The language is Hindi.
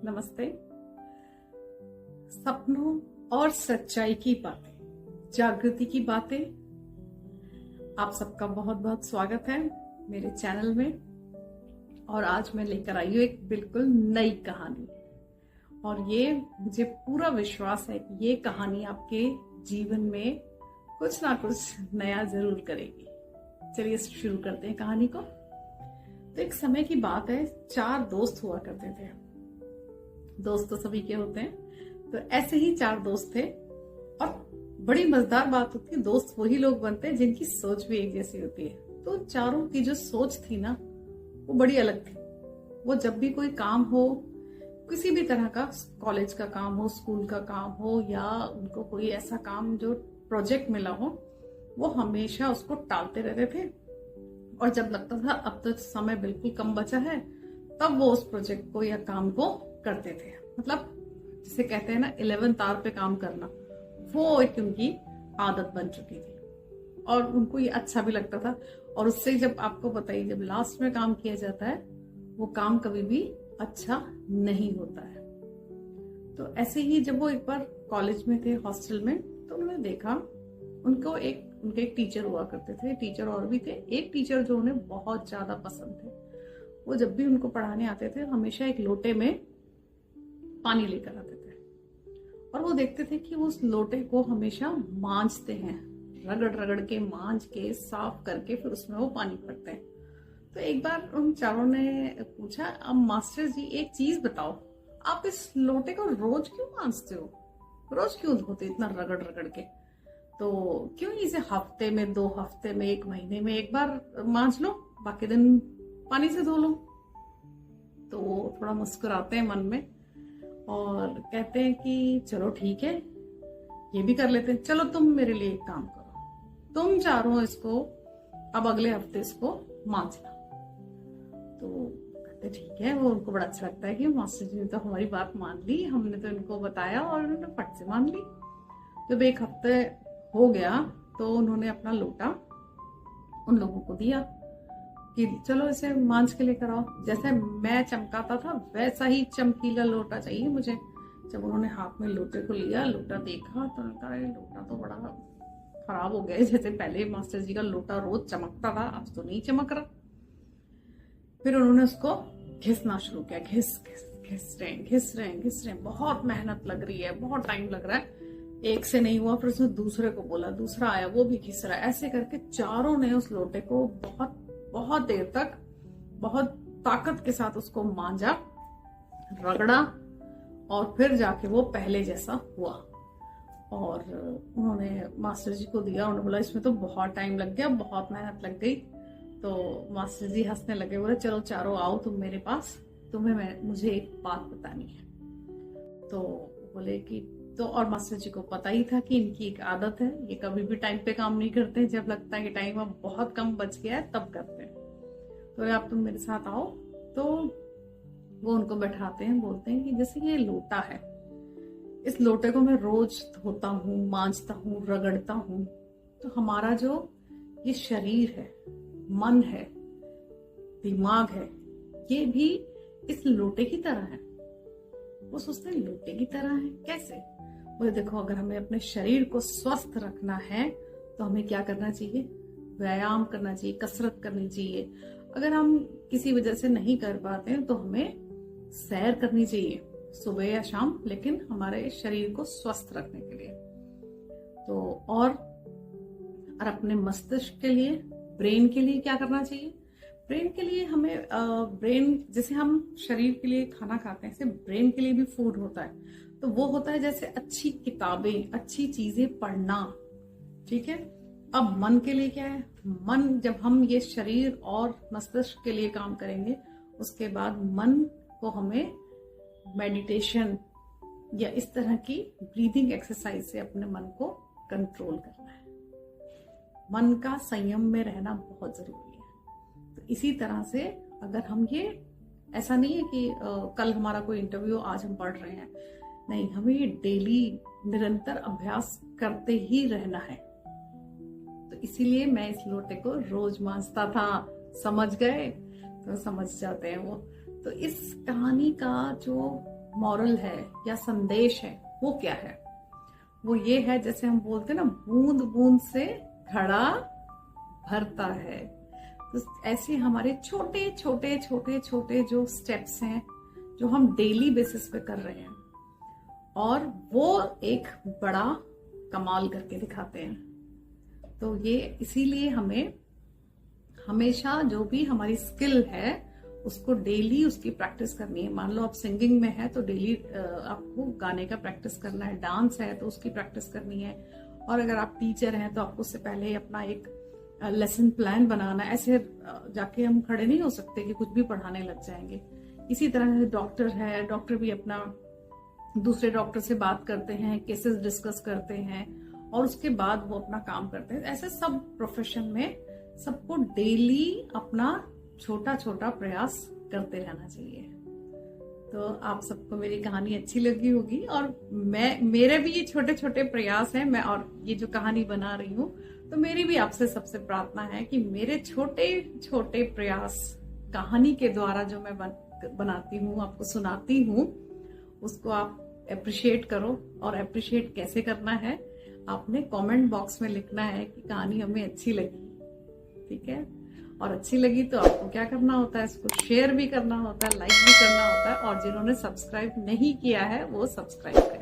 नमस्ते। सपनों और सच्चाई की बातें, जागृति की बातें। आप सबका बहुत बहुत स्वागत है मेरे चैनल में। और आज मैं लेकर आई हूँ एक बिल्कुल नई कहानी, और ये मुझे पूरा विश्वास है कि ये कहानी आपके जीवन में कुछ ना कुछ नया जरूर करेगी। चलिए शुरू करते हैं कहानी को। तो एक समय की बात है, 4 दोस्त हुआ करते थे। दोस्त तो सभी के होते हैं, तो ऐसे ही 4 दोस्त थे। और बड़ी मजेदार बात होती है, दोस्त वही लोग बनते हैं जिनकी सोच भी एक जैसी होती है। तो चारों की जो सोच थी ना, वो बड़ी अलग थी। वो जब भी कोई काम हो, किसी भी तरह का, कॉलेज का काम हो, स्कूल का काम हो, या उनको कोई ऐसा काम जो प्रोजेक्ट मिला हो, वो हमेशा उसको टालते रहते थे। और जब लगता था अब तो समय बिल्कुल कम बचा है, तब वो उस प्रोजेक्ट को या काम को करते थे। मतलब जिसे कहते हैं ना 11th आवर पे काम करना, वो एक उनकी आदत बन चुकी थी और उनको ये अच्छा भी लगता था। और उससे जब आपको बताइए, जब लास्ट में काम किया जाता है, वो काम कभी भी अच्छा नहीं होता है। तो ऐसे ही जब वो एक बार कॉलेज में थे, हॉस्टल में, तो उन्होंने देखा उनके एक टीचर हुआ करते थे। टीचर और भी थे। एक टीचर जो उन्हें बहुत ज्यादा पसंद थे, वो जब भी उनको पढ़ाने आते थे हमेशा एक लोटे में पानी लेकर आते थे। और वो देखते थे कि वो उस लोटे को हमेशा मांजते हैं, रगड़ रगड़ के मांज के साफ करके फिर उसमें वो पानी भरते हैं। तो एक बार उन चारों ने पूछा, अब मास्टर जी एक चीज बताओ, आप इस लोटे को रोज क्यों मांजते हो? रोज क्यों धोते इतना रगड़ रगड़ के? तो क्यों इसे हफ्ते में, 2 हफ्ते में, 1 महीने में एक बार मांज लो, बाकी दिन पानी से धो लो। तो वो थोड़ा मुस्कुराते हैं मन में और कहते हैं कि चलो ठीक है, ये भी कर लेते हैं। चलो तुम मेरे लिए एक काम करो, तुम चारों इसको अब अगले हफ्ते इसको मांजना। तो कहते ठीक है। वो उनको बड़ा अच्छा लगता है कि मास्टर जी ने तो हमारी बात मान ली, हमने तो इनको बताया और उन्होंने फट से मान ली। जब 1 हफ्ते हो गया तो उन्होंने अपना लोटा उन लोगों को दिया कि चलो इसे मांझ के लेकर आओ। जैसे मैं चमकाता था वैसा ही चमकीला लोटा चाहिए मुझे। जब उन्होंने हाथ में लोटे को लिया, लोटा देखा, तो उन्होंने कहा लोटा तो बड़ा खराब हो गया है। जैसे पहले मास्टर जी का लोटा रोज चमकता था, अब तो नहीं चमक रहा। फिर उन्होंने उसको घिसना शुरू किया। घिस रहे हैं। बहुत मेहनत लग रही है, बहुत टाइम लग रहा है। एक से नहीं हुआ, फिर उसने दूसरे को बोला, दूसरा आया, वो भी घिस रहा है। ऐसे करके चारों ने उस लोटे को बहुत बहुत देर तक बहुत ताकत के साथ उसको मांजा, रगड़ा, और फिर जाके वो पहले जैसा हुआ। और उन्होंने मास्टर जी को दिया। उन्होंने बोला इसमें तो बहुत टाइम लग गया, बहुत मेहनत लग गई। तो मास्टर जी हंसने लगे, बोले चलो चारों आओ तुम मेरे पास, मुझे एक बात बतानी है। तो बोले कि तो, और मास्टर जी को पता ही था कि इनकी एक आदत है, ये कभी भी टाइम पे काम नहीं करते। जब लगता है कि टाइम अब बहुत कम बच गया है तब करते हैं। तो आप तुम मेरे साथ आओ। तो वो उनको बैठाते हैं, बोलते हैं कि जैसे ये लोटा है, इस लोटे को मैं रोज धोता हूँ, मांजता हूँ, रगड़ता हूँ। तो हमारा जो ये शरीर है, मन है, दिमाग है, ये भी इस लोटे की तरह है। वो सोचते हैं लोटे की तरह है कैसे? बोले देखो, अगर हमें अपने शरीर को स्वस्थ रखना है तो हमें क्या करना चाहिए? व्यायाम करना चाहिए, कसरत करनी चाहिए। अगर हम किसी वजह से नहीं कर पाते हैं तो हमें सैर करनी चाहिए सुबह या शाम, लेकिन हमारे शरीर को स्वस्थ रखने के लिए। तो और अपने मस्तिष्क के लिए, ब्रेन के लिए क्या करना चाहिए? ब्रेन के लिए हमें ब्रेन, जैसे हम शरीर के लिए खाना खाते हैं, ऐसे ब्रेन के लिए भी फूड होता है। तो वो होता है जैसे अच्छी किताबें, अच्छी चीजें पढ़ना। ठीक है। अब मन के लिए क्या है? मन, जब हम ये शरीर और मस्तिष्क के लिए काम करेंगे, उसके बाद मन को हमें मेडिटेशन या इस तरह की ब्रीदिंग एक्सरसाइज से अपने मन को कंट्रोल करना है। मन का संयम में रहना बहुत जरूरी है। तो इसी तरह से अगर हम ये, ऐसा नहीं है कि कल हमारा कोई इंटरव्यू, आज हम पढ़ रहे हैं, नहीं, हमें ये डेली निरंतर अभ्यास करते ही रहना है। तो इसीलिए मैं इस लोटे को रोज मांजता था। समझ गए? तो समझ जाते हैं वो। तो इस कहानी का जो मॉरल है या संदेश है वो क्या है? वो ये है, जैसे हम बोलते हैं ना, बूंद बूंद से घड़ा भरता है। तो ऐसे हमारे छोटे छोटे छोटे छोटे जो स्टेप्स हैं जो हम डेली बेसिस पे कर रहे हैं, और वो एक बड़ा कमाल करके दिखाते हैं। तो ये इसीलिए हमें हमेशा जो भी हमारी स्किल है उसको डेली उसकी प्रैक्टिस करनी है। मान लो आप सिंगिंग में है तो डेली आपको गाने का प्रैक्टिस करना है, डांस है तो उसकी प्रैक्टिस करनी है, और अगर आप टीचर हैं तो आपको उससे पहले अपना एक लेसन प्लान बनाना है। ऐसे जाके हम खड़े नहीं हो सकते कि कुछ भी पढ़ाने लग जाएंगे। इसी तरह से डॉक्टर है, डॉक्टर भी अपना दूसरे डॉक्टर से बात करते हैं, केसेस डिस्कस करते हैं, और उसके बाद वो अपना काम करते हैं। ऐसे सब प्रोफेशन में सबको डेली अपना छोटा छोटा प्रयास करते रहना चाहिए। तो आप सबको मेरी कहानी अच्छी लगी होगी, और मेरे भी ये छोटे छोटे प्रयास हैं, मैं और ये जो कहानी बना रही हूँ, तो मेरी भी आपसे सबसे प्रार्थना है कि मेरे छोटे छोटे प्रयास कहानी के द्वारा जो मैं बनाती हूँ, आपको सुनाती हूँ, उसको आप अप्रिशिएट करो। और अप्रिशिएट कैसे करना है, आपने कमेंट बॉक्स में लिखना है कि कहानी हमें अच्छी लगी, ठीक है? और अच्छी लगी तो आपको क्या करना होता है, इसको शेयर भी करना होता है, लाइक भी करना होता है, और जिन्होंने सब्सक्राइब नहीं किया है वो सब्सक्राइब करें।